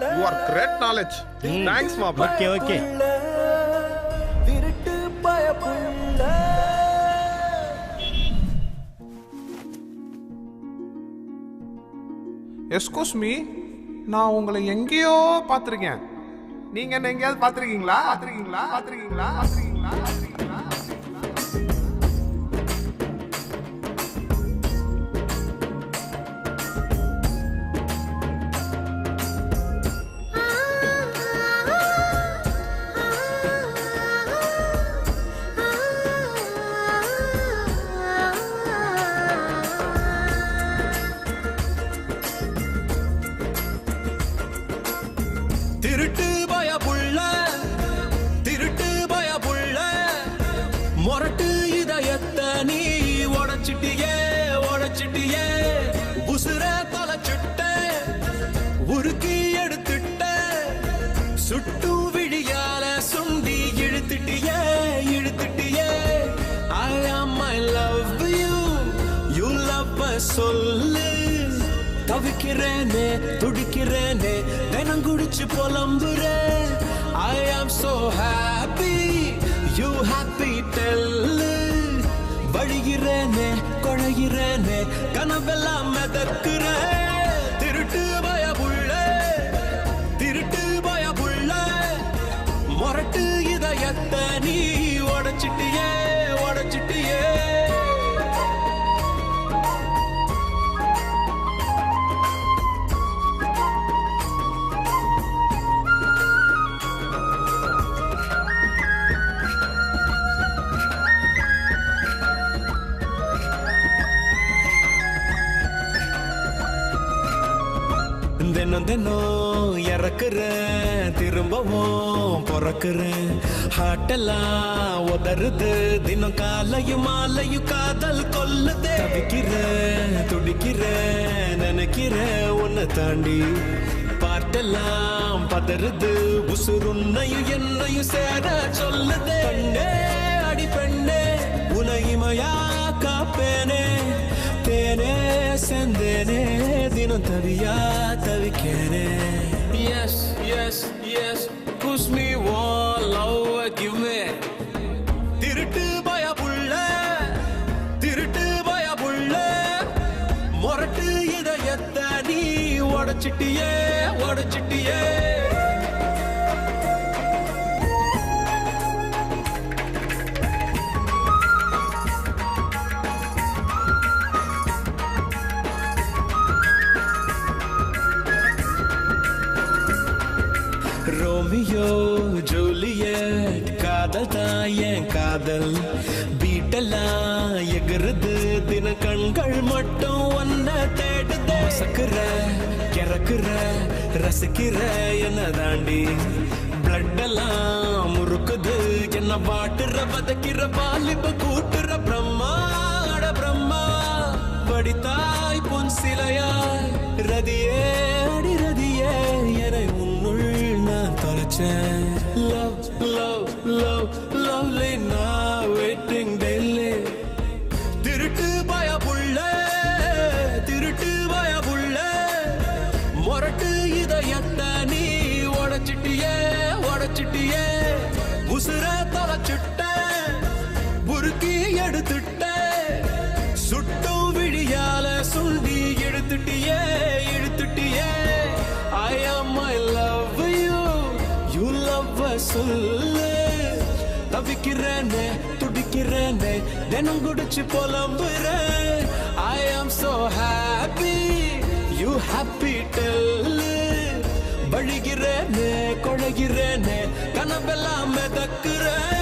You are great knowledge. Thanks, Mappa. Okay. திருட்டு பயப்புள்ள excuse me, நான் உங்களை எங்கேயோ பார்த்துருக்கேன். நீங்க என்ன எங்கேயாவது பார்த்துருக்கீங்களா? திருட்டு பயப்புள்ள மொரட்டு இதயத்தை நீ உடைச்சிட்டியே உசுர தொலைச்சிட்ட உருக்கி எடுத்துட்ட சுட்டு விழியால சுண்டி இழுத்துட்டியே I am I love you love சொல்லு தவிக்கிறேனே துடிக்கிறேனே தினம் குடிச்சு புலம்புறேன் I am so happy you happy tell வழிகிறேனே கொழைகிறேனே கனவெல்லாம் மிதக்கிறேன் திருட்டு பயப்புள்ள மொரட்டு இதயத்தை நீ உடைச்சிட்டியே தினம் இறக்குறேன் திரும்பவும் பிறக்குறேன் ஹாட்டெல்லாம் உதறுது தினம் காலையும் மாலையும் காதல் கொல்லுதே தவிக்கிறேன் துடிக்கிறேன் நினைக்கிறேன் உன்னை தாண்டி பாட்டெல்லாம் பதறுது உசுருன்னையும் என்னையும் சேர சொல்லுதே பெண்ணே அடி பெண்ணே உனையுமையா காப்பேனே தேனே செந்தேனே தினம் தவிக்கேனே yes push me one love give me திருட்டு பயப்புள்ள மொரட்டு இதயத்தை நீ உடைச்சிட்டியே ரோமியோ ஜூலியட் காதல் தான் என் காதல் பீட்டெல்லாம் எகுறுது தின கண்கள் மட்டும் ஒன்ன தேடுது சக்குற கிறக்குற ரசிக்கிற என்ன தாண்டி பிளட் எல்லாம் முறுக்குது என்ன வாட்டுற வதக்கிற வாலிப கூட்டுற பிரம்மா வடித்தாய் பொன் சிலையாய் ரதியே அடி ரதியே என உன்னுள் நான் தொலைச்சேன் lovely now waiting daily திருட்டு பயப்புள்ள மொரட்டு இதயத்தை நீ உடைச்சிட்டியே உசுர தொலைச்சிட்ட உருக்கி எடுத்துட்ட சுட்டும் விழியால சுண்டி இழுத்துட்டியே I am I love you love சொல்லு தவிக்கிறேனே துடிக்கிறேனே தினம் குடிச்சு புலம்புறேன் I am so happy you happy tell வழிகிறேனே கொழைகிறேனே கனவெல்லாம் மிதக்கிறேன்